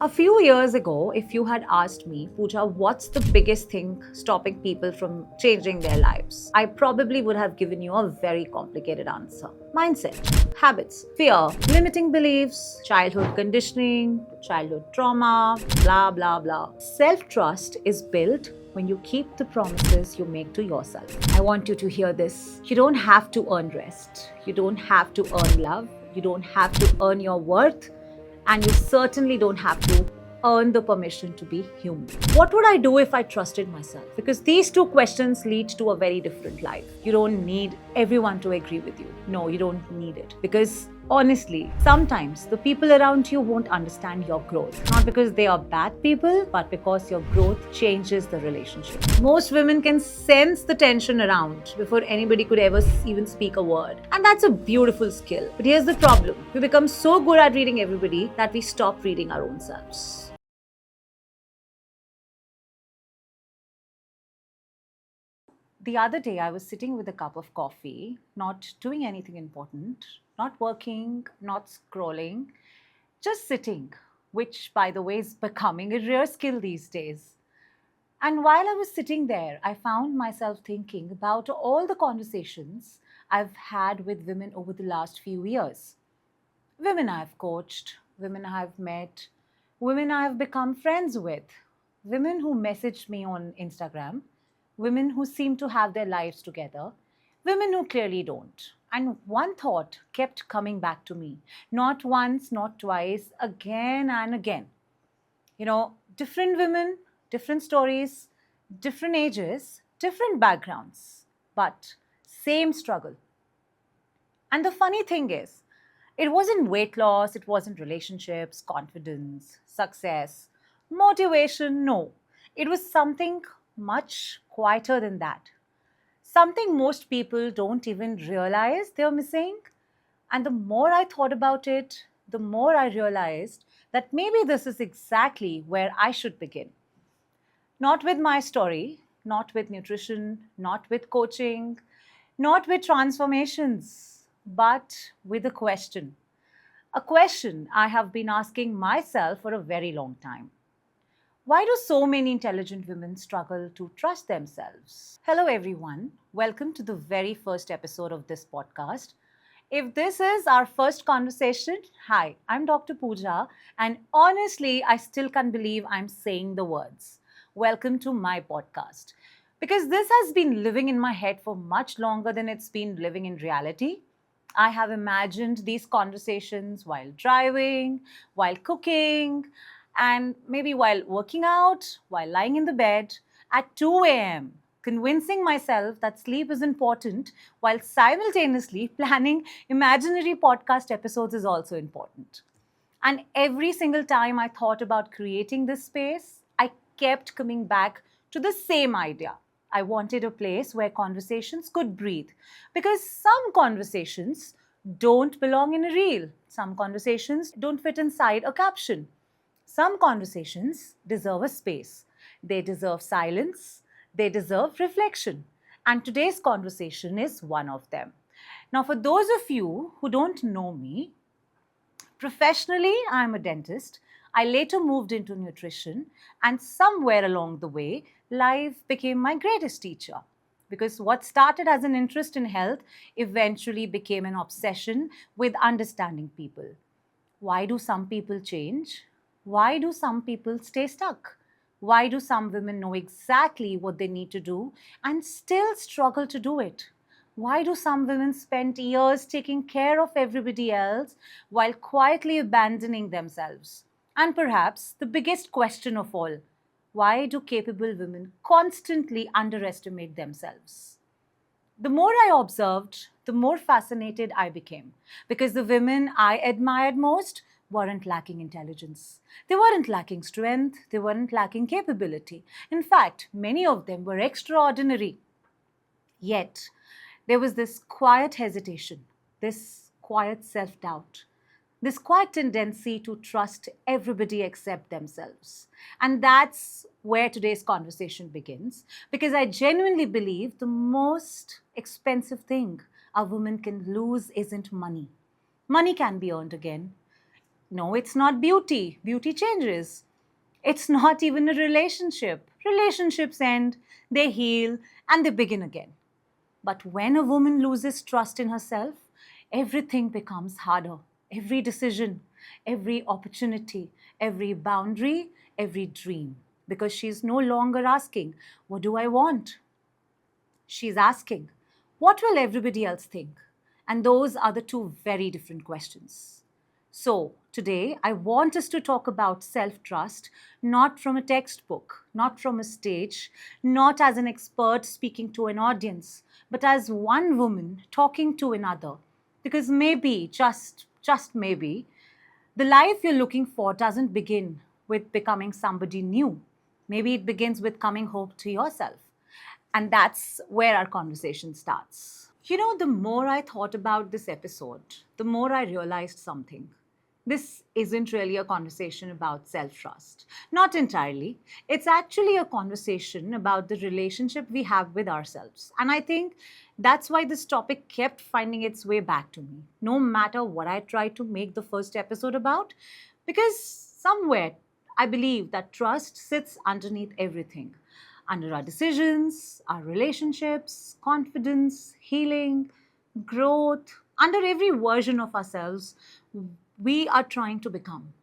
A few years ago, if you had asked me, Pooja, what's the biggest thing stopping people from changing their lives? I probably would have given you a very complicated answer. Mindset, habits, fear, limiting beliefs, childhood conditioning, childhood trauma, blah, blah, blah. Self trust is built when you keep the promises you make to yourself. I want you to hear this. You don't have to earn rest, you don't have to earn love, you don't have to earn your worth, and you certainly don't have to earn the permission to be human. What would I do if I trusted myself? Because these two questions lead to a very different life. You don't need everyone to agree with you. No, you don't need it. Because honestly, sometimes the people around you won't understand your growth. Not because they are bad people, but because your growth changes the relationship. Most women can sense the tension around before anybody could ever even speak a word. And that's a beautiful skill. But here's the problem. We become so good at reading everybody that we stop reading our own selves. The other day, I was sitting with a cup of coffee, not doing anything important, not working, not scrolling, just sitting, which, by the way, is becoming a rare skill these days. And while I was sitting there, I found myself thinking about all the conversations I've had with women over the last few years. Women I've coached, women I've met, women I've become friends with, women who messaged me on Instagram, women who seem to have their lives together, women who clearly don't. And one thought kept coming back to me, not once, not twice, again and again. Different women, different stories, different ages, different backgrounds, but same struggle. And the funny thing is, it wasn't weight loss, it wasn't relationships, confidence, success, motivation. No, it was something much quieter than that. Something most people don't even realize they're missing. And the more I thought about it, the more I realized that maybe this is exactly where I should begin. Not with my story, not with nutrition, not with coaching, not with transformations, but with a question. A question I have been asking myself for a very long time. Why do so many intelligent women struggle to trust themselves? Hello, everyone. Welcome to the very first episode of this podcast. If this is our first conversation, hi, I'm Dr. Pooja, and honestly, I still can't believe I'm saying the words. Welcome to my podcast. Because this has been living in my head for much longer than it's been living in reality. I have imagined these conversations while driving, while cooking, and maybe while working out, while lying in the bed at 2 a.m., convincing myself that sleep is important while simultaneously planning imaginary podcast episodes is also important. And every single time I thought about creating this space, I kept coming back to the same idea. I wanted a place where conversations could breathe. Because some conversations don't belong in a reel, some conversations don't fit inside a caption. Some conversations deserve a space. They deserve silence. They deserve reflection. And today's conversation is one of them. Now, for those of you who don't know me, professionally, I'm a dentist. I later moved into nutrition, and somewhere along the way, life became my greatest teacher. Because what started as an interest in health eventually became an obsession with understanding people. Why do some people change? Why do some people stay stuck? Why do some women know exactly what they need to do and still struggle to do it? Why do some women spend years taking care of everybody else while quietly abandoning themselves? And perhaps the biggest question of all, why do capable women constantly underestimate themselves? The more I observed, the more fascinated I became because the women I admired most weren't lacking intelligence. They weren't lacking strength. They weren't lacking capability. In fact, many of them were extraordinary. Yet, there was this quiet hesitation, this quiet self doubt, this quiet tendency to trust everybody except themselves. And that's where today's conversation begins, because I genuinely believe the most expensive thing a woman can lose isn't money. Money can be earned again. No, it's not beauty. Beauty changes. It's not even a relationship. Relationships end, they heal, and they begin again. But when a woman loses trust in herself, everything becomes harder. Every decision, every opportunity, every boundary, every dream. Because she's no longer asking, what do I want? She's asking, what will everybody else think? And those are the two very different questions. So, today I want us to talk about self trust, not from a textbook, not from a stage, not as an expert speaking to an audience, but as one woman talking to another. Because maybe, just maybe, the life you're looking for doesn't begin with becoming somebody new. Maybe it begins with coming home to yourself. And that's where our conversation starts. The more I thought about this episode, the more I realized something. This isn't really a conversation about self trust. Not entirely. It's actually a conversation about the relationship we have with ourselves. And I think that's why this topic kept finding its way back to me, no matter what I tried to make the first episode about. Because somewhere I believe that trust sits underneath everything, under our decisions, our relationships, confidence, healing, growth, under every version of ourselves we are trying to become.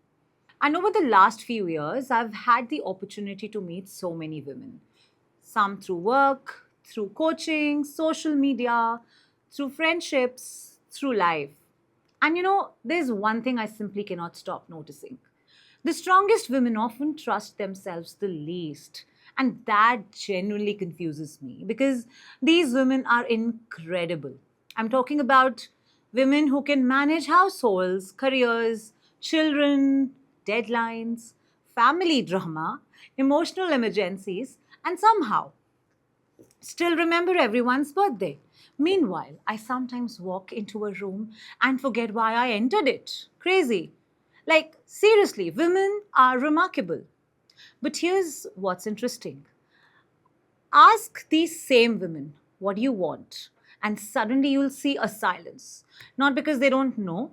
And over the last few years, I've had the opportunity to meet so many women, some through work, through coaching, social media, through friendships, through life. And there's one thing I simply cannot stop noticing. The strongest women often trust themselves the least. And that genuinely confuses me because these women are incredible. I'm talking about women who can manage households, careers, children, deadlines, family drama, emotional emergencies, and somehow still remember everyone's birthday. Meanwhile, I sometimes walk into a room and forget why I entered it. Crazy. Like, seriously, women are remarkable. But here's what's interesting. Ask these same women, what do you want? And suddenly you'll see a silence. Not because they don't know,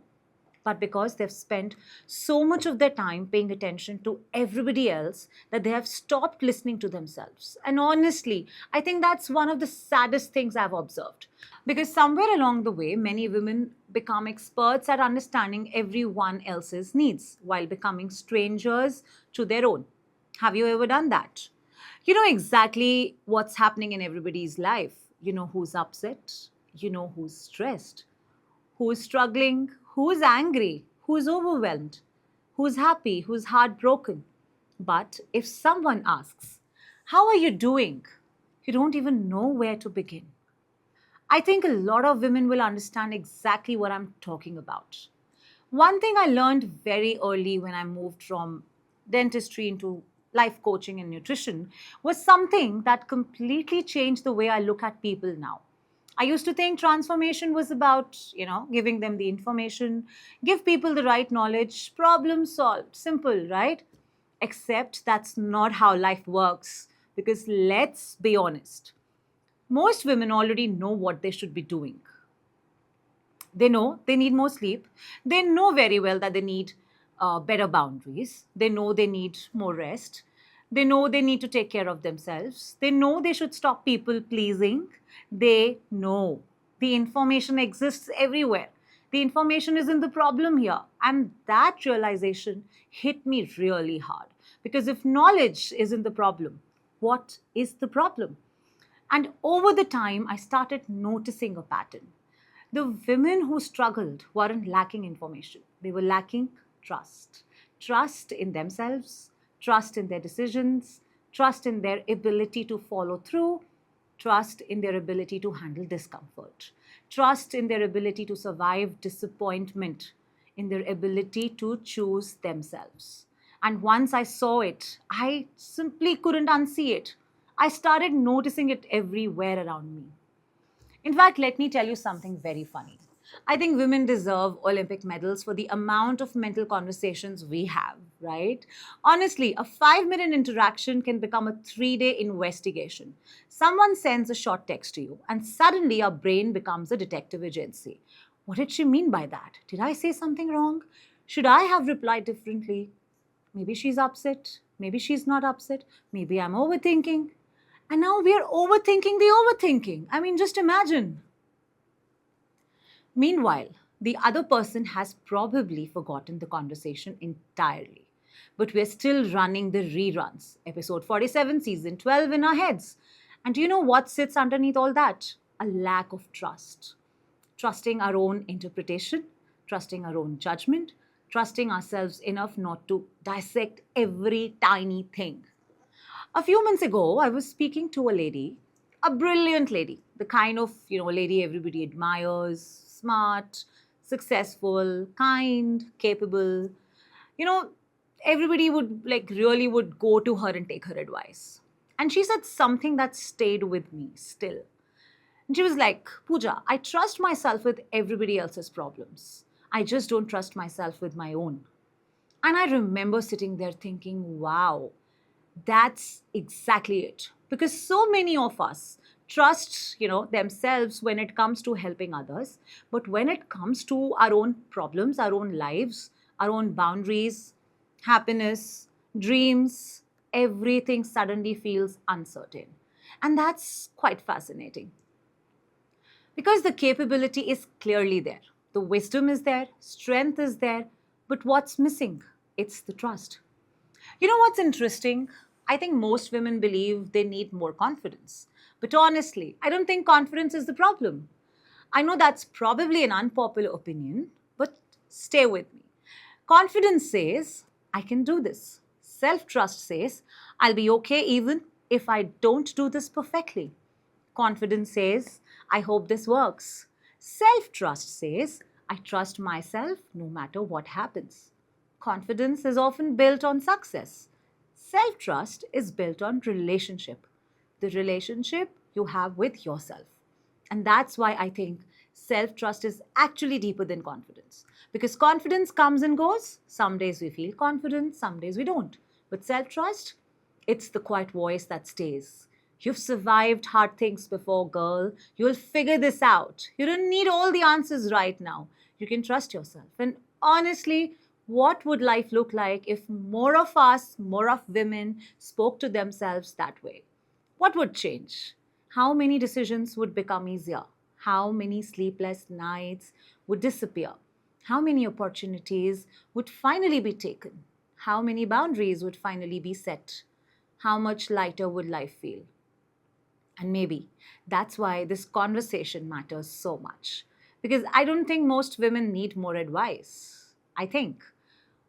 but because they've spent so much of their time paying attention to everybody else that they have stopped listening to themselves. And honestly, I think that's one of the saddest things I've observed. Because somewhere along the way, many women become experts at understanding everyone else's needs while becoming strangers to their own. Have you ever done that? You know exactly what's happening in everybody's life. You know who's upset, you know who's stressed, who's struggling, who's angry, who's overwhelmed, who's happy, who's heartbroken. But if someone asks, how are you doing? You don't even know where to begin. I think a lot of women will understand exactly what I'm talking about. One thing I learned very early when I moved from dentistry into life coaching and nutrition was something that completely changed the way I look at people now. I used to think transformation was about, giving them the information, give people the right knowledge, problem solved, simple, right? Except that's not how life works. Because let's be honest, most women already know what they should be doing. They know they need more sleep. They know very well that they need better boundaries. They know they need more rest. They know they need to take care of themselves. They know they should stop people pleasing. They know the information exists everywhere. The information isn't the problem here. And that realization hit me really hard. Because if knowledge isn't the problem, what is the problem? And over the time, I started noticing a pattern. The women who struggled weren't lacking information, they were lacking trust. Trust in themselves, trust in their decisions, trust in their ability to follow through, trust in their ability to handle discomfort, trust in their ability to survive disappointment, in their ability to choose themselves. And once I saw it, I simply couldn't unsee it. I started noticing it everywhere around me. In fact, let me tell you something very funny. I think women deserve Olympic medals for the amount of mental conversations we have, right? Honestly, a 5-minute interaction can become a 3-day investigation. Someone sends a short text to you, and suddenly your brain becomes a detective agency. What did she mean by that? Did I say something wrong? Should I have replied differently? Maybe she's upset. Maybe she's not upset. Maybe I'm overthinking. And now we are overthinking the overthinking. I mean, just imagine. Meanwhile, the other person has probably forgotten the conversation entirely. But we're still running the reruns, episode 47, season 12 in our heads. And do you know what sits underneath all that? A lack of trust. Trusting our own interpretation, trusting our own judgment, trusting ourselves enough not to dissect every tiny thing. A few months ago, I was speaking to a lady, a brilliant lady, the kind of, lady everybody admires, smart, successful, kind, capable. You know, everybody would really would go to her and take her advice. And she said something that stayed with me still. And she was like, Pooja, I trust myself with everybody else's problems. I just don't trust myself with my own. And I remember sitting there thinking, wow, that's exactly it. Because so many of us trust, themselves when it comes to helping others, but when it comes to our own problems, our own lives, our own boundaries, happiness, dreams, everything suddenly feels uncertain. And that's quite fascinating because the capability is clearly there. The wisdom is there, strength is there, but what's missing? It's the trust. You know what's interesting? I think most women believe they need more confidence. But honestly, I don't think confidence is the problem. I know that's probably an unpopular opinion, but stay with me. Confidence says, I can do this. Self trust says, I'll be okay even if I don't do this perfectly. Confidence says, I hope this works. Self trust says, I trust myself no matter what happens. Confidence is often built on success. Self trust is built on relationship, the relationship you have with yourself. And that's why I think self trust is actually deeper than confidence. Because confidence comes and goes. Some days we feel confident, some days we don't. But self trust, it's the quiet voice that stays. You've survived hard things before, girl. You'll figure this out. You don't need all the answers right now. You can trust yourself. And honestly, what would life look like if more of us, more of women, spoke to themselves that way? What would change? How many decisions would become easier? How many sleepless nights would disappear? How many opportunities would finally be taken? How many boundaries would finally be set? How much lighter would life feel? And maybe that's why this conversation matters so much. Because I don't think most women need more advice. I think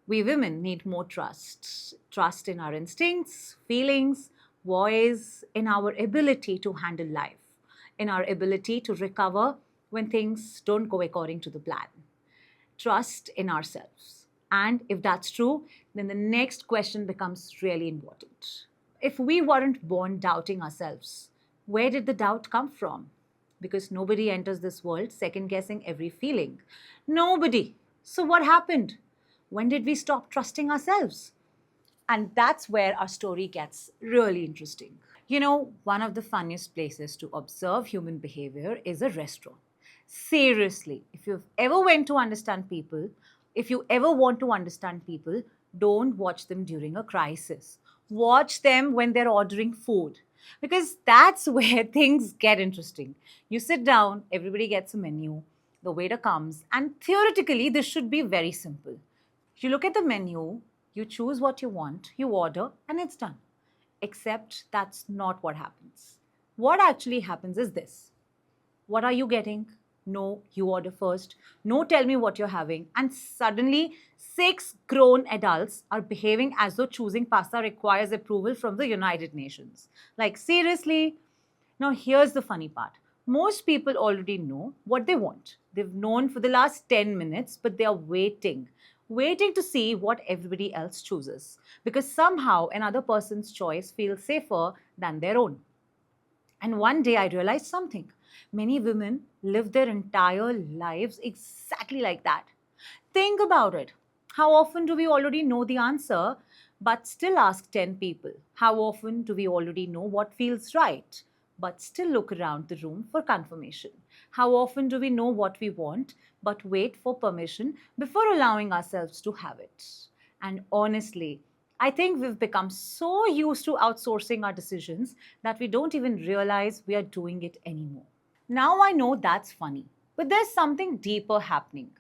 we women need more trust. Trust in our instincts, feelings, voice, in our ability to handle life, in our ability to recover when things don't go according to the plan. Trust in ourselves. And if that's true, then the next question becomes really important. If we weren't born doubting ourselves, where did the doubt come from? Because nobody enters this world second guessing every feeling. Nobody. So, what happened? When did we stop trusting ourselves? And that's where our story gets really interesting. One of the funniest places to observe human behavior is a restaurant. Seriously, if you've ever went to understand people, if you ever want to understand people, don't watch them during a crisis. Watch them when they're ordering food. Because that's where things get interesting. You sit down, everybody gets a menu, the waiter comes, and theoretically, this should be very simple. You look at the menu, you choose what you want, you order, and it's done. Except that's not what happens. What actually happens is this: what are you getting? No, you order first. No, tell me what you're having. And suddenly, six grown adults are behaving as though choosing pasta requires approval from the United Nations. Like, seriously? Now, here's the funny part. Most people already know what they want. They've known for the last 10 minutes, but they are waiting to see what everybody else chooses. Because somehow another person's choice feels safer than their own. And one day I realized something. Many women live their entire lives exactly like that. Think about it. How often do we already know the answer but still ask 10 people? How often do we already know what feels right but still look around the room for confirmation? How often do we know what we want, but wait for permission before allowing ourselves to have it? And honestly, I think we've become so used to outsourcing our decisions that we don't even realize we are doing it anymore. Now I know that's funny, but there's something deeper happening.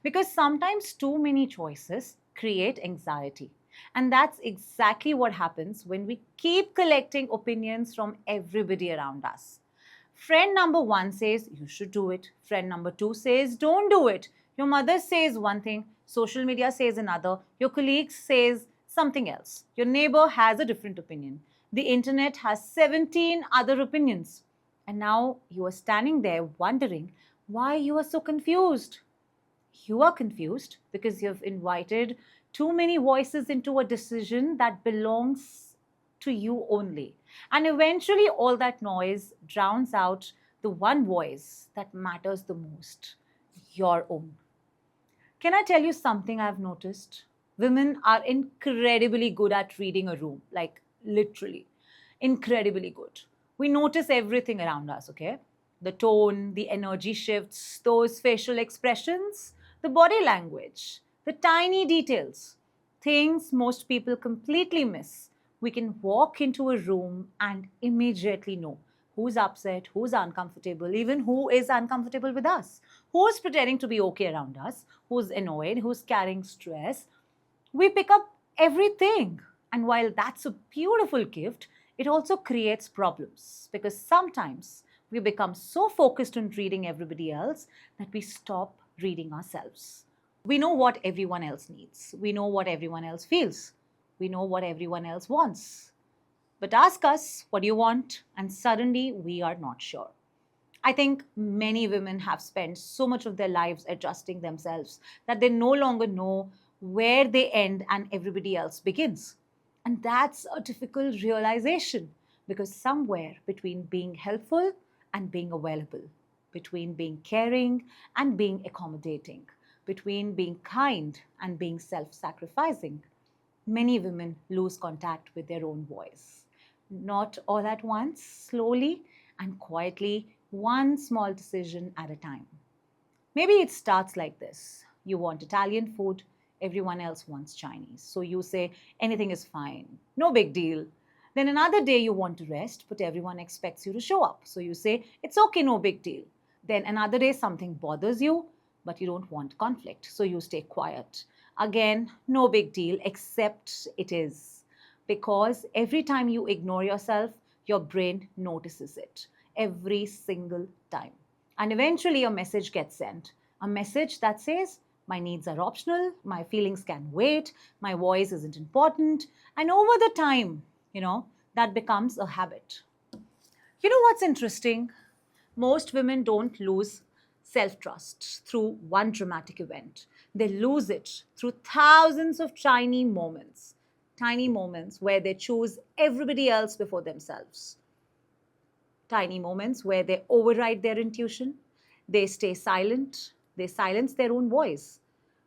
Because sometimes too many choices create anxiety. And that's exactly what happens when we keep collecting opinions from everybody around us. Friend number one says you should do it. Friend number two says don't do it. Your mother says one thing, social media says another, your colleague says something else. Your neighbor has a different opinion. The internet has 17 other opinions. And now you are standing there wondering why you are so confused. You are confused because you've invited too many voices into a decision that belongs to you only. And eventually, all that noise drowns out the one voice that matters the most, your own. Can I tell you something I've noticed? Women are incredibly good at reading a room, like literally, incredibly good. We notice everything around us, okay? The tone, the energy shifts, those facial expressions, the body language, the tiny details, things most people completely miss. We can walk into a room and immediately know who's upset, who's uncomfortable, even who is uncomfortable with us, who's pretending to be okay around us, who's annoyed, who's carrying stress. We pick up everything. And while that's a beautiful gift, it also creates problems because sometimes we become so focused on reading everybody else that we stop reading ourselves. We know what everyone else needs, we know what everyone else feels, we know what everyone else wants. But ask us, what do you want? And suddenly we are not sure. I think many women have spent so much of their lives adjusting themselves that they no longer know where they end and everybody else begins. And that's a difficult realization because somewhere between being helpful and being available, between being caring and being accommodating, between being kind and being self sacrificing, many women lose contact with their own voice. Not all at once, slowly and quietly, one small decision at a time. Maybe it starts like this: you want Italian food, everyone else wants Chinese. So you say, anything is fine, no big deal. Then another day you want to rest, but everyone expects you to show up. So you say, it's okay, no big deal. Then another day something bothers you, but you don't want conflict. So you stay quiet. Again, no big deal, except it is. Because every time you ignore yourself, your brain notices it. Every single time. And eventually a message gets sent. A message that says, my needs are optional, my feelings can wait, my voice isn't important. And over the time, that becomes a habit. You know what's interesting? Most women don't lose self trust through one dramatic event. They lose it through thousands of tiny moments where they choose everybody else before themselves, tiny moments where they override their intuition, they stay silent, they silence their own voice,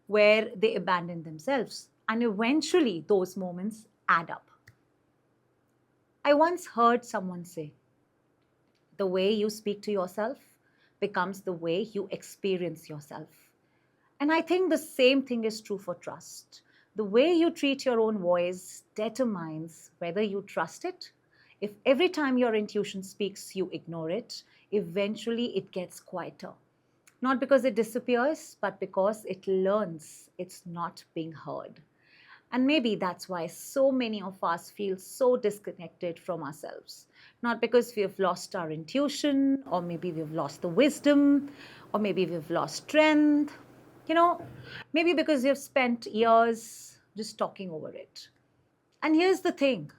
where they abandon themselves. And eventually, those moments add up. I once heard someone say, the way you speak to yourself becomes the way you experience yourself. And I think the same thing is true for trust. The way you treat your own voice determines whether you trust it. If every time your intuition speaks, you ignore it, eventually it gets quieter. Not because it disappears, but because it learns it's not being heard. And maybe that's why so many of us feel so disconnected from ourselves. Not because we have lost our intuition, or maybe we've lost the wisdom, or maybe we've lost strength. You know, maybe because we've spent years just talking over it. And here's the thing: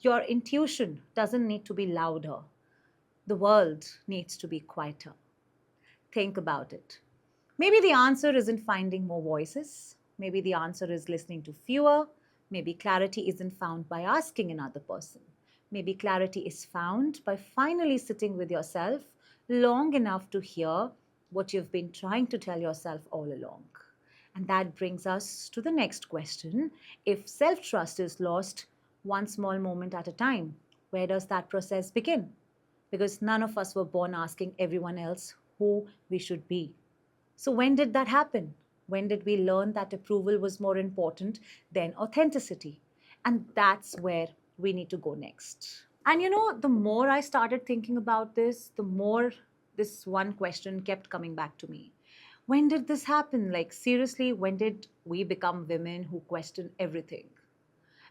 your intuition doesn't need to be louder, the world needs to be quieter. Think about it. Maybe the answer isn't finding more voices. Maybe the answer is listening to fewer. Maybe clarity isn't found by asking another person. Maybe clarity is found by finally sitting with yourself long enough to hear what you've been trying to tell yourself all along. And that brings us to the next question. If self trust is lost one small moment at a time, where does that process begin? because none of us were born asking everyone else who we should be. So, when did that happen? When did we learn that approval was more important than authenticity? And that's where we need to go next. And the more I started thinking about this, the more this one question kept coming back to me. When did this happen? Like, seriously, when did we become women who question everything?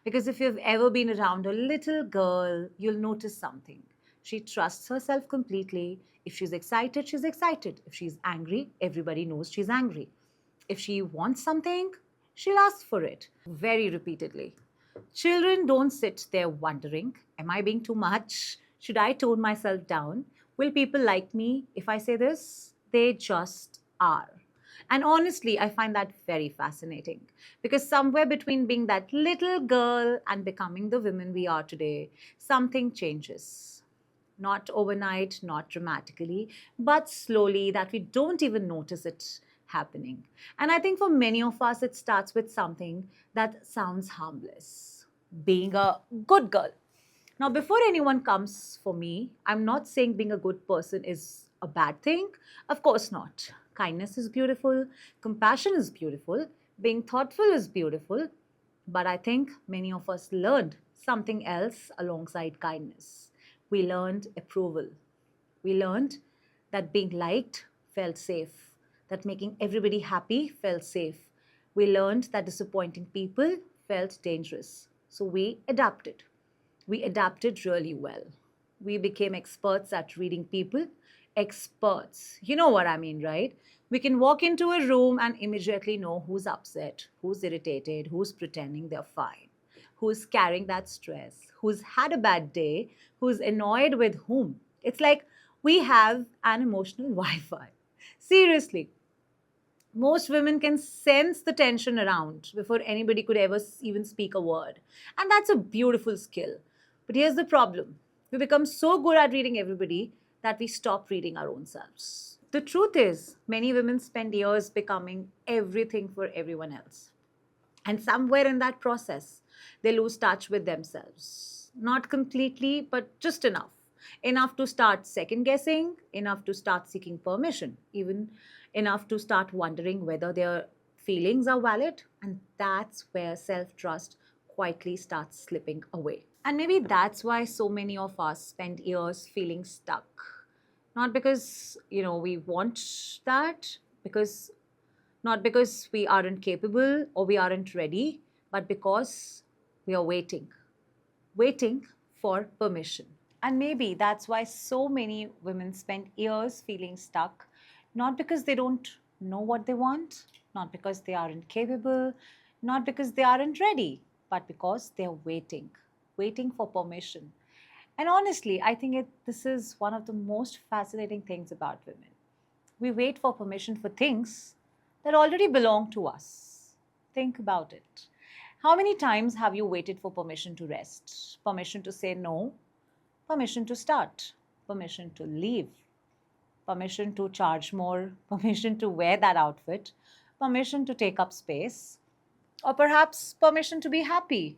Because if you've ever been around a little girl, you'll notice something. She trusts herself completely. If she's excited, she's excited. If she's angry, everybody knows she's angry. If she wants something, she'll ask for it very repeatedly. Children don't sit there wondering, am I being too much? Should I tone myself down? Will people like me if I say this? They just are. And honestly, I find that very fascinating because somewhere between being that little girl and becoming the women we are today, something changes. Not overnight, not dramatically, but slowly that we don't even notice it happening. And I think for many of us, it starts with something that sounds harmless, being a good girl. Now, before anyone comes for me, I'm not saying being a good person is a bad thing. Of course not. Kindness is beautiful, compassion is beautiful, being thoughtful is beautiful. But I think many of us learned something else alongside kindness. We learned approval. We learned that being liked felt safe, that making everybody happy felt safe. We learned that disappointing people felt dangerous. So we adapted. We adapted really well. We became experts at reading people. Experts. You know what I mean, right? We can walk into a room and immediately know who's upset, who's irritated, who's pretending they're fine, who's carrying that stress, who's had a bad day, who's annoyed with whom. It's like we have an emotional Wi Fi. Seriously, most women can sense the tension around before anybody could ever even speak a word. And that's a beautiful skill. But here's the problem, we become so good at reading everybody that we stop reading our own selves. The truth is, many women spend years becoming everything for everyone else. And somewhere in that process, they lose touch with themselves. Not completely, but just enough. Enough to start second guessing, enough to start seeking permission, even enough to start wondering whether their feelings are valid. And that's where self trust quietly starts slipping away. And maybe that's why so many of us spend years feeling stuck. Not because, we want that, because not because we aren't capable or we aren't ready, but because we are waiting for permission. And maybe that's why so many women spend years feeling stuck, not because they don't know what they want, not because they aren't capable, not because they aren't ready, but because they're waiting for permission. And honestly, I think this is one of the most fascinating things about women. We wait for permission for things that already belong to us. Think about it. How many times have you waited for permission to rest, permission to say no, permission to start, permission to leave, permission to charge more, permission to wear that outfit, permission to take up space, or perhaps permission to be happy,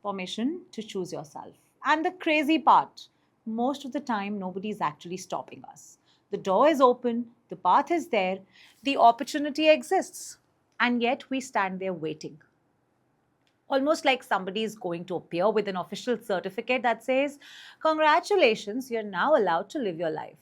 permission to choose yourself? And the crazy part, most of the time, nobody's actually stopping us. The door is open, the path is there, the opportunity exists, and yet we stand there waiting. Almost like somebody is going to appear with an official certificate that says, congratulations, you're now allowed to live your life.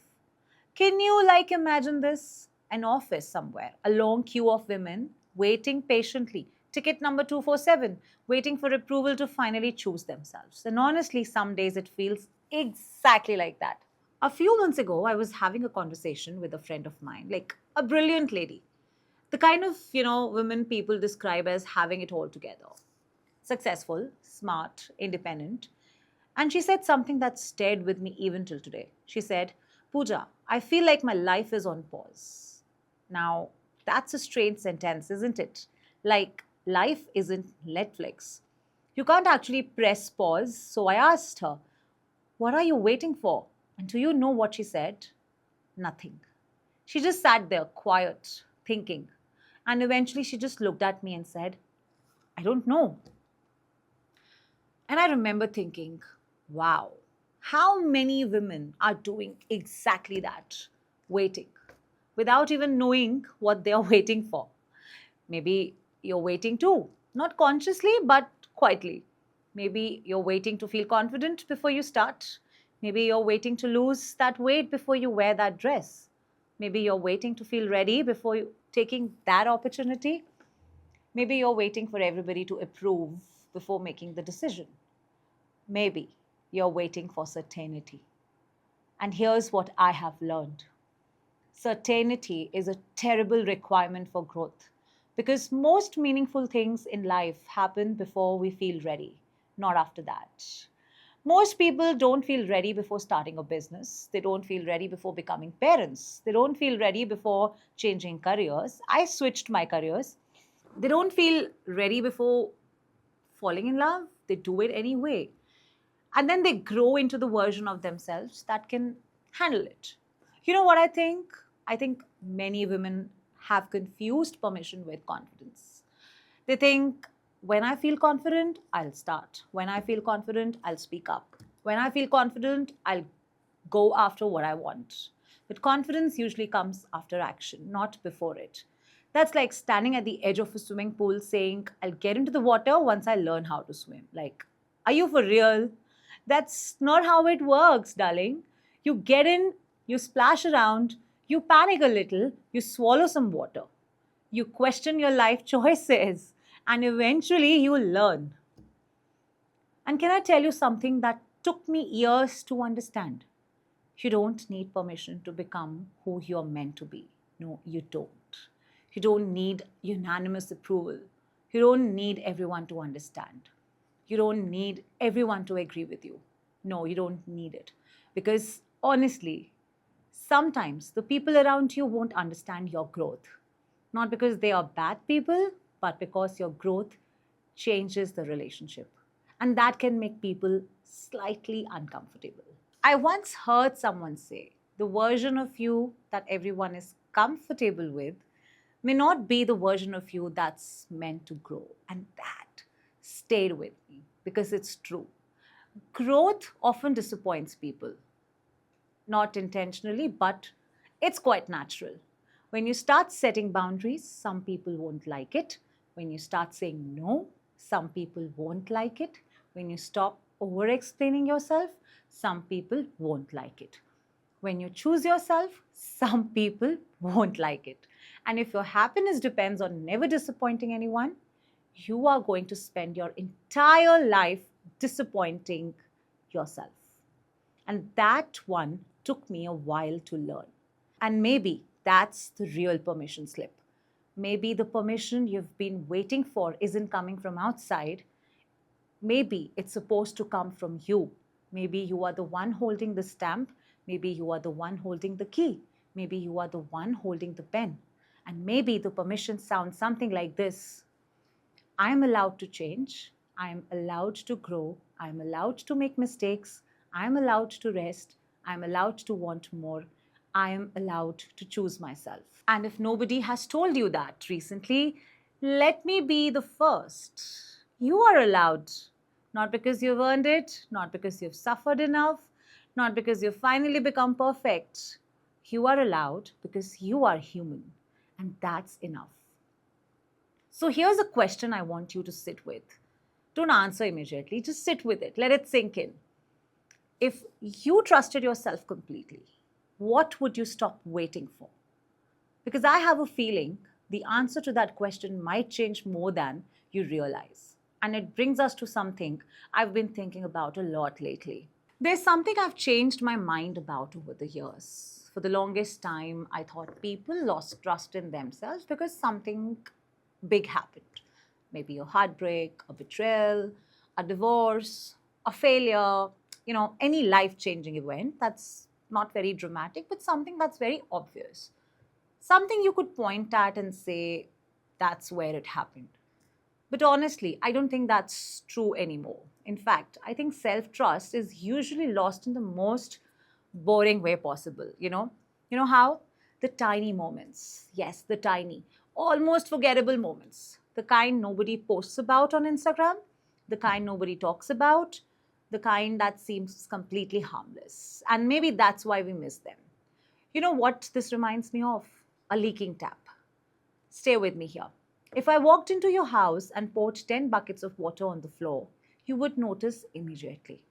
Can you imagine this? An office somewhere, a long queue of women waiting patiently, ticket number 247, waiting for approval to finally choose themselves. And honestly, some days it feels exactly like that. A few months ago, I was having a conversation with a friend of mine, like a brilliant lady, the kind of, women people describe as having it all together, successful, smart, independent. And she said something that stayed with me even till today. She said, Pooja, I feel like my life is on pause. Now, that's a strange sentence, isn't it? Like, life isn't Netflix. You can't actually press pause. So I asked her, what are you waiting for? And do you know what she said? Nothing. She just sat there, quiet, thinking. And eventually she just looked at me and said, I don't know. And I remember thinking, wow, How many women are doing exactly that? Waiting, without even knowing what they are waiting for. Maybe you're waiting too, not consciously, but quietly. Maybe you're waiting to feel confident before you start. Maybe you're waiting to lose that weight before you wear that dress. Maybe you're waiting to feel ready before taking that opportunity. Maybe you're waiting for everybody to approve before making the decision. Maybe you're waiting for certainty. And here's what I have learned: certainty is a terrible requirement for growth, because most meaningful things in life happen before we feel ready, not after that. Most people don't feel ready before starting a business. They don't feel ready before becoming parents. They don't feel ready before changing careers. I switched my careers. They don't feel ready before falling in love. They do it anyway. And then they grow into the version of themselves that can handle it. You know what I think? I think many women have confused permission with confidence. They think, when I feel confident, I'll start. When I feel confident, I'll speak up. When I feel confident, I'll go after what I want. But confidence usually comes after action, not before it. That's like standing at the edge of a swimming pool saying, I'll get into the water once I learn how to swim. Like, are you for real? That's not how it works, darling. You get in, you splash around, you panic a little, you swallow some water, you question your life choices, and eventually you will learn. And can I tell you something that took me years to understand? You don't need permission to become who you're meant to be. No, you don't. You don't need unanimous approval. You don't need everyone to understand. You don't need everyone to agree with you. No, you don't need it. Because honestly, sometimes the people around you won't understand your growth. Not because they are bad people, but because your growth changes the relationship. And that can make people slightly uncomfortable. I once heard someone say, the version of you that everyone is comfortable with may not be the version of you that's meant to grow. And that stayed with me because it's true. Growth often disappoints people, not intentionally, but it's quite natural. When you start setting boundaries, some people won't like it. When you start saying no, some people won't like it. When you stop over explaining yourself, some people won't like it. When you choose yourself, some people won't like it. And if your happiness depends on never disappointing anyone, you are going to spend your entire life disappointing yourself. And that one took me a while to learn. And maybe that's the real permission slip. Maybe the permission you've been waiting for isn't coming from outside. Maybe it's supposed to come from you. Maybe you are the one holding the stamp. Maybe you are the one holding the key. Maybe you are the one holding the pen. And maybe the permission sounds something like this: I'm allowed to change. I'm allowed to grow. I'm allowed to make mistakes. I'm allowed to rest. I'm allowed to want more. I am allowed to choose myself. And if nobody has told you that recently, let me be the first. You are allowed. Not because you've earned it, not because you've suffered enough, not because you've finally become perfect. You are allowed because you are human. And that's enough. So here's a question I want you to sit with. Don't answer immediately, just sit with it, let it sink in. If you trusted yourself completely, what would you stop waiting for? Because I have a feeling the answer to that question might change more than you realize. And it brings us to something I've been thinking about a lot lately. There's something I've changed my mind about over the years. For the longest time, I thought people lost trust in themselves because something big happened. Maybe a heartbreak, a betrayal, a divorce, a failure, any life changing event that's not very dramatic, but something that's very obvious. Something you could point at and say, that's where it happened. But honestly, I don't think that's true anymore. In fact, I think self trust is usually lost in the most boring way possible. You know how? The tiny moments. Yes, the tiny, almost forgettable moments. The kind nobody posts about on Instagram, the kind nobody talks about, the kind that seems completely harmless. And maybe that's why we miss them. You know what this reminds me of? A leaking tap. Stay with me here. If I walked into your house and poured 10 buckets of water on the floor, you would notice immediately.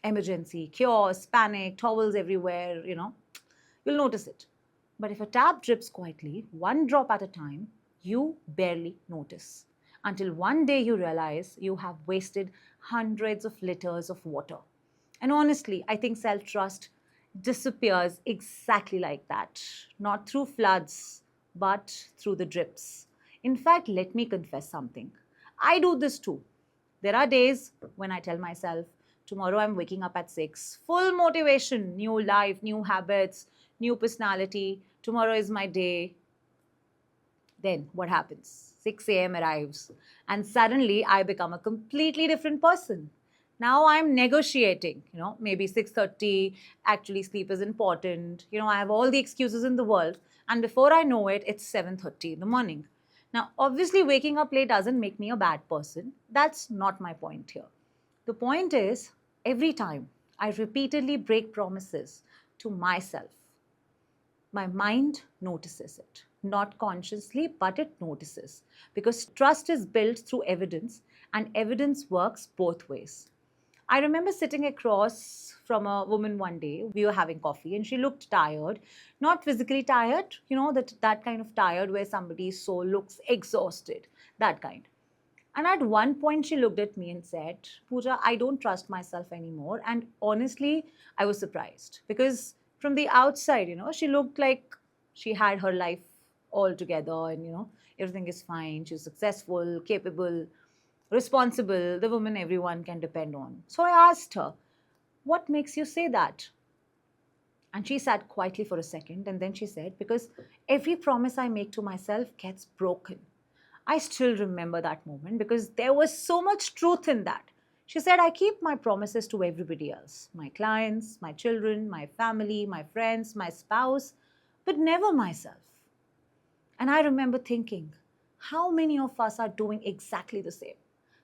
Emergency, chaos, panic, towels everywhere, you'll notice it. But if a tap drips quietly, one drop at a time, you barely notice. Until one day you realize you have wasted hundreds of liters of water. And honestly, I think self trust disappears exactly like that. Not through floods, but through the drips. In fact, let me confess something. I do this too. There are days when I tell myself, tomorrow I'm waking up at 6, full motivation, new life, new habits, new personality. Tomorrow is my day. Then what happens? 6 a.m. arrives, and suddenly I become a completely different person. Now I'm negotiating, maybe 6:30, actually sleep is important. I have all the excuses in the world, and before I know it, it's 7:30 in the morning. Now, obviously waking up late doesn't make me a bad person. That's not my point here. The point is, every time I repeatedly break promises to myself, my mind notices it. Not consciously, but it notices. Because trust is built through evidence, and evidence works both ways. I remember sitting across from a woman one day. We were having coffee, and she looked tired. Not physically tired, that kind of tired where somebody's soul looks exhausted, that kind. And at one point, she looked at me and said, Pooja, I don't trust myself anymore. And honestly, I was surprised because from the outside, she looked like she had her life all together and, everything is fine. She's successful, capable, responsible, the woman everyone can depend on. So I asked her, what makes you say that? And she sat quietly for a second and then she said, because every promise I make to myself gets broken. I still remember that moment because there was so much truth in that. She said, I keep my promises to everybody else, my clients, my children, my family, my friends, my spouse, but never myself. And I remember thinking, how many of us are doing exactly the same?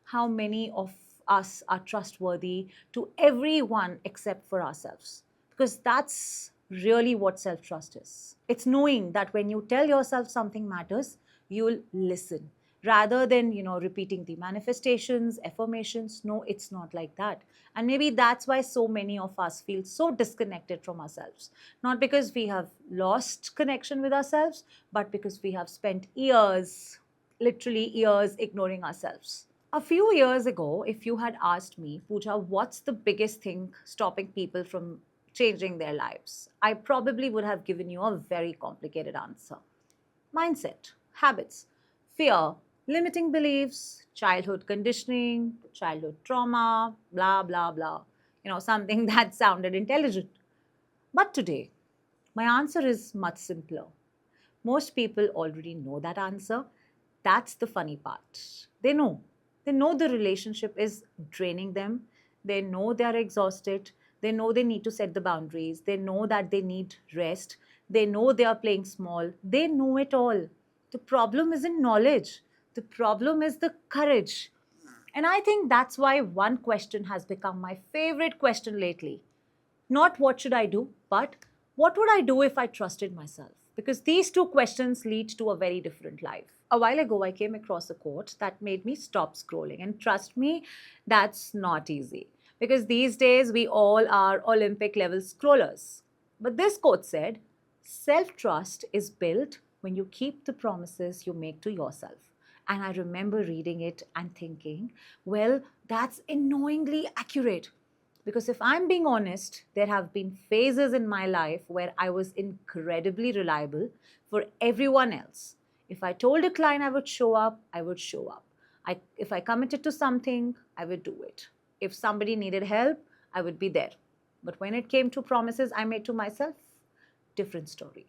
How many of us are trustworthy to everyone except for ourselves? Because that's really what self trust is. It's knowing that when you tell yourself something matters, you'll listen rather than repeating the manifestations affirmations. No, it's not like that. And maybe that's why so many of us feel so disconnected from ourselves, not because we have lost connection with ourselves, but because we have spent years, literally years, ignoring ourselves. A few years ago, if you had asked me, Pooja, what's the biggest thing stopping people from changing their lives, I probably would have given you a very complicated answer. Mindset, habits, fear, limiting beliefs, childhood conditioning, childhood trauma, blah, blah, blah. Something that sounded intelligent. But today, my answer is much simpler. Most people already know that answer. That's the funny part. They know. They know the relationship is draining them. They know they are exhausted. They know they need to set the boundaries. They know that they need rest. They know they are playing small. They know it all. The problem isn't knowledge. The problem is the courage. And I think that's why one question has become my favorite question lately. Not what should I do, but what would I do if I trusted myself? Because these two questions lead to a very different life. A while ago, I came across a quote that made me stop scrolling. And trust me, that's not easy. Because these days, we all are Olympic level scrollers. But this quote said, self trust is built when you keep the promises you make to yourself. And I remember reading it and thinking, well, that's annoyingly accurate. Because if I'm being honest, there have been phases in my life where I was incredibly reliable for everyone else. If I told a client I would show up, I would show up. If I committed to something, I would do it. If somebody needed help, I would be there. But when it came to promises I made to myself, different story.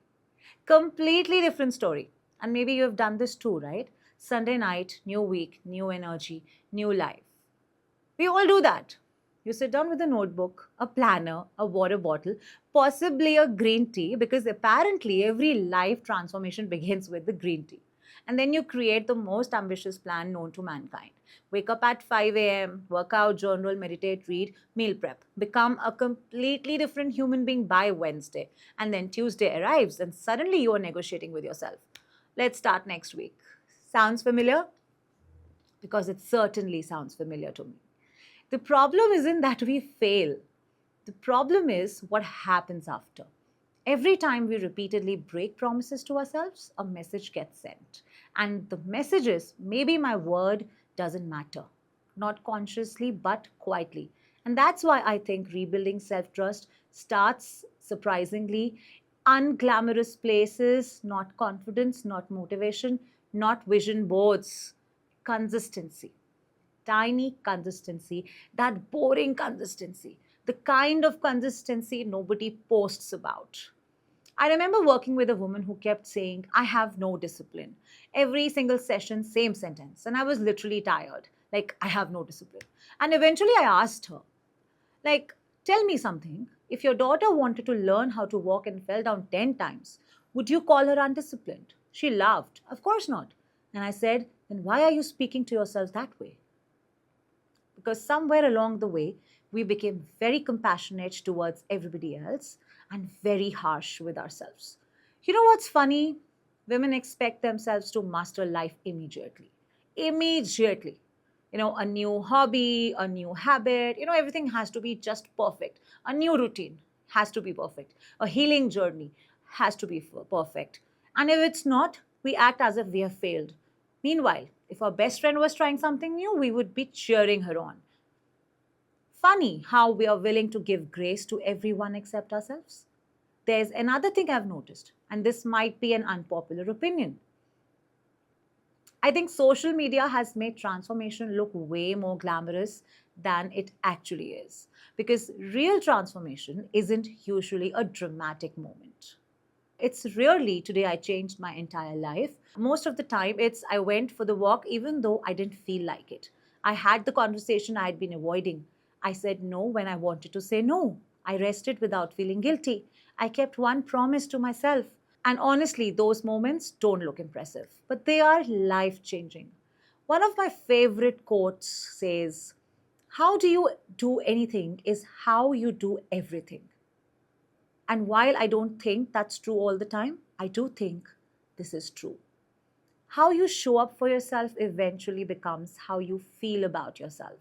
Completely different story. And maybe you have done this too, right? Sunday night, new week, new energy, new life. We all do that. You sit down with a notebook, a planner, a water bottle, possibly a green tea, because apparently every life transformation begins with the green tea. And then you create the most ambitious plan known to mankind. Wake up at 5 a.m., work out, journal, meditate, read, meal prep. Become a completely different human being by Wednesday. And then Tuesday arrives, and suddenly you are negotiating with yourself. Let's start next week. Sounds familiar? Because it certainly sounds familiar to me. The problem isn't that we fail, the problem is what happens after. Every time we repeatedly break promises to ourselves, a message gets sent. And the message is maybe my word doesn't matter. Not consciously, but quietly. And that's why I think rebuilding self trust starts surprisingly unglamorous places, not confidence, not motivation, not vision boards. Consistency, tiny consistency, that boring consistency, the kind of consistency nobody posts about. I remember working with a woman who kept saying, I have no discipline. Every single session, same sentence. And I was literally tired. Like, I have no discipline. And eventually I asked her, like, tell me something. If your daughter wanted to learn how to walk and fell down 10 times, would you call her undisciplined? She laughed. Of course not. And I said, then why are you speaking to yourself that way? Because somewhere along the way, we became very compassionate towards everybody else and very harsh with ourselves. You know what's funny? Women expect themselves to master life immediately. Immediately. A new hobby, a new habit, everything has to be just perfect. A new routine has to be perfect. A healing journey has to be perfect. And if it's not, we act as if we have failed. Meanwhile, if our best friend was trying something new, we would be cheering her on. Funny how we are willing to give grace to everyone except ourselves. There's another thing I've noticed, and this might be an unpopular opinion. I think social media has made transformation look way more glamorous than it actually is. Because real transformation isn't usually a dramatic moment. It's rarely today I changed my entire life. Most of the time, it's I went for the walk even though I didn't feel like it. I had the conversation I had been avoiding. I said no when I wanted to say no. I rested without feeling guilty. I kept one promise to myself. And honestly, those moments don't look impressive, but they are life changing. One of my favorite quotes says, how do you do anything is how you do everything. And while I don't think that's true all the time, I do think this is true. How you show up for yourself eventually becomes how you feel about yourself.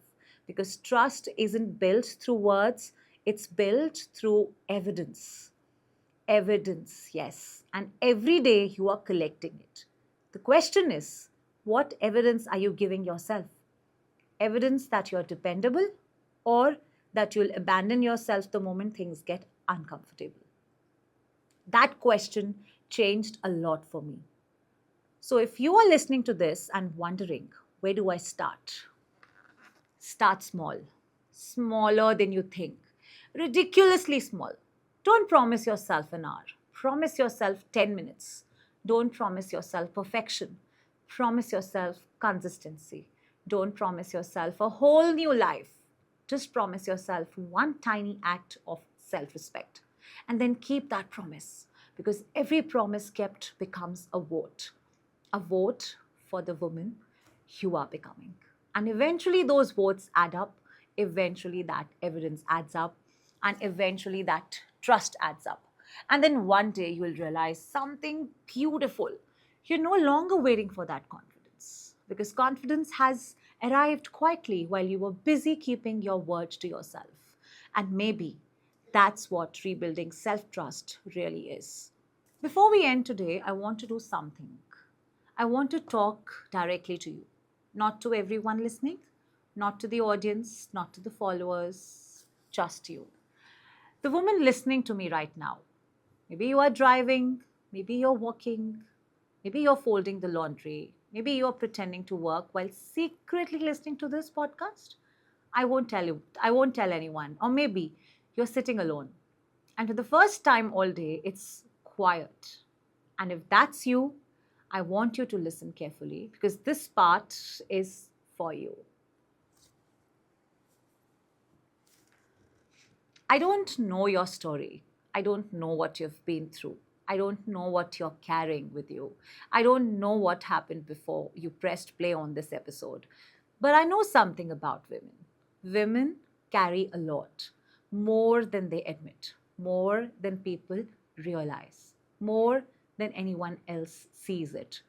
Because trust isn't built through words, it's built through evidence. Evidence, yes. And every day you are collecting it. The question is, what evidence are you giving yourself? Evidence that you're dependable or that you'll abandon yourself the moment things get uncomfortable? That question changed a lot for me. So, if you are listening to this and wondering, where do I start? Start small, smaller than you think, ridiculously small. Don't promise yourself an hour, promise yourself 10 minutes. Don't promise yourself perfection, promise yourself consistency. Don't promise yourself a whole new life. Just promise yourself one tiny act of self respect. And then keep that promise because every promise kept becomes a vote. A vote for the woman you are becoming. And eventually, those votes add up. Eventually, that evidence adds up. And eventually, that trust adds up. And then one day, you will realize something beautiful. You're no longer waiting for that confidence because confidence has arrived quietly while you were busy keeping your word to yourself. And maybe that's what rebuilding self trust really is. Before we end today, I want to do something. I want to talk directly to you, not to everyone listening, not to the audience, not to the followers, just you. The woman listening to me right now. Maybe you are driving, maybe you're walking, maybe you're folding the laundry, maybe you're pretending to work while secretly listening to this podcast. I won't tell anyone. Or maybe you're sitting alone. And for the first time all day, it's quiet. And if that's you, I want you to listen carefully because this part is for you. I don't know your story. I don't know what you've been through. I don't know what you're carrying with you. I don't know what happened before you pressed play on this episode. But I know something about women. Women carry a lot, more than they admit, more than people realize, more than anyone else sees it.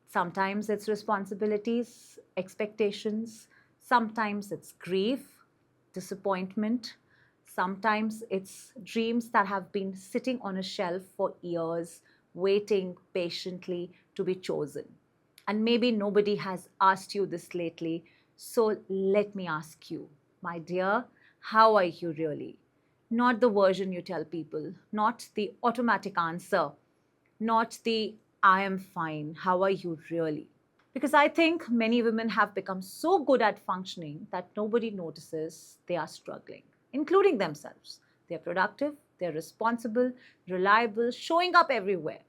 Sometimes it's responsibilities, expectations, sometimes it's grief, disappointment, sometimes it's dreams that have been sitting on a shelf for years, waiting patiently to be chosen. And maybe nobody has asked you this lately, so let me ask you, my dear, how are you really? Not the version you tell people, not the automatic answer, not the I am fine, how are you really? Because I think many women have become so good at functioning that nobody notices they are struggling, including themselves. They're productive, they're responsible, reliable, showing up everywhere.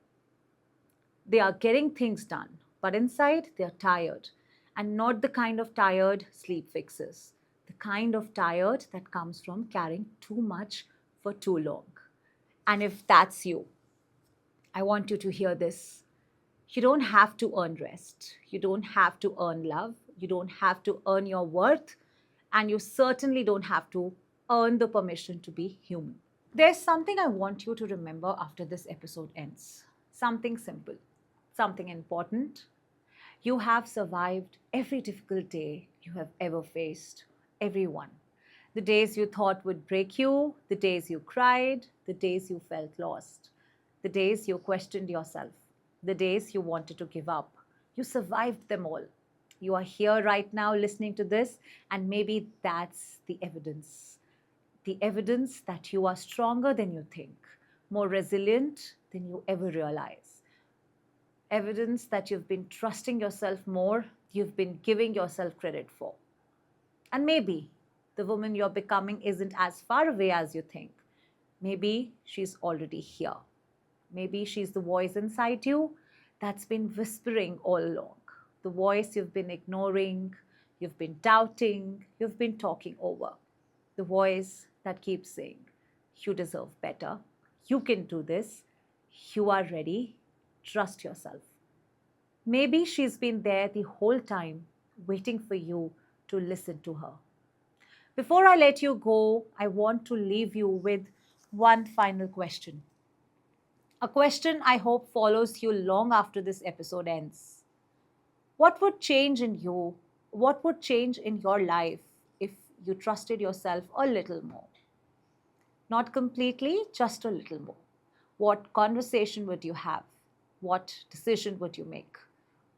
They are getting things done, but inside they're tired. And not the kind of tired sleep fixes, the kind of tired that comes from carrying too much for too long. And if that's you, I want you to hear this. You don't have to earn rest. You don't have to earn love. You don't have to earn your worth. And you certainly don't have to earn the permission to be human. There's something I want you to remember after this episode ends. Something simple, something important. You have survived every difficult day you have ever faced, everyone. The days you thought would break you, the days you cried, the days you felt lost, the days you questioned yourself, the days you wanted to give up. You survived them all. You are here right now listening to this, and maybe that's the evidence. The evidence that you are stronger than you think, more resilient than you ever realize, evidence that you've been trusting yourself more, you've been giving yourself credit for. And maybe the woman you're becoming isn't as far away as you think. Maybe she's already here. Maybe she's the voice inside you that's been whispering all along. The voice you've been ignoring, you've been doubting, you've been talking over. The voice that keeps saying, you deserve better, you can do this, you are ready, trust yourself. Maybe she's been there the whole time, waiting for you to listen to her. Before I let you go, I want to leave you with one final question. A question I hope follows you long after this episode ends. What would change in you? What would change in your life if you trusted yourself a little more? Not completely, just a little more. What conversation would you have? What decision would you make?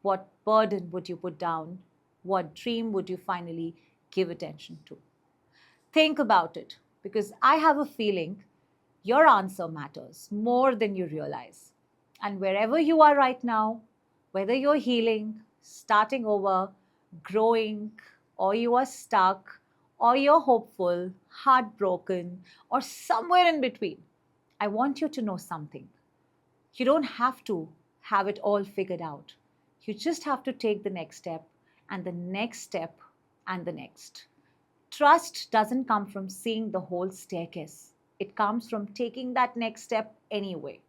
What burden would you put down? What dream would you finally give attention to? Think about it, because I have a feeling your answer matters more than you realize. And wherever you are right now, whether you're healing, starting over, growing, or you are stuck, or you're hopeful, heartbroken, or somewhere in between, I want you to know something. You don't have to have it all figured out. You just have to take the next step, and the next step, and the next. Trust doesn't come from seeing the whole staircase, it comes from taking that next step anyway.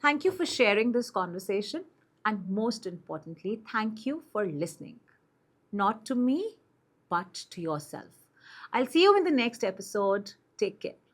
Thank you for sharing this conversation, and most importantly, thank you for listening. Not to me, but to yourself. I'll see you in the next episode. Take care.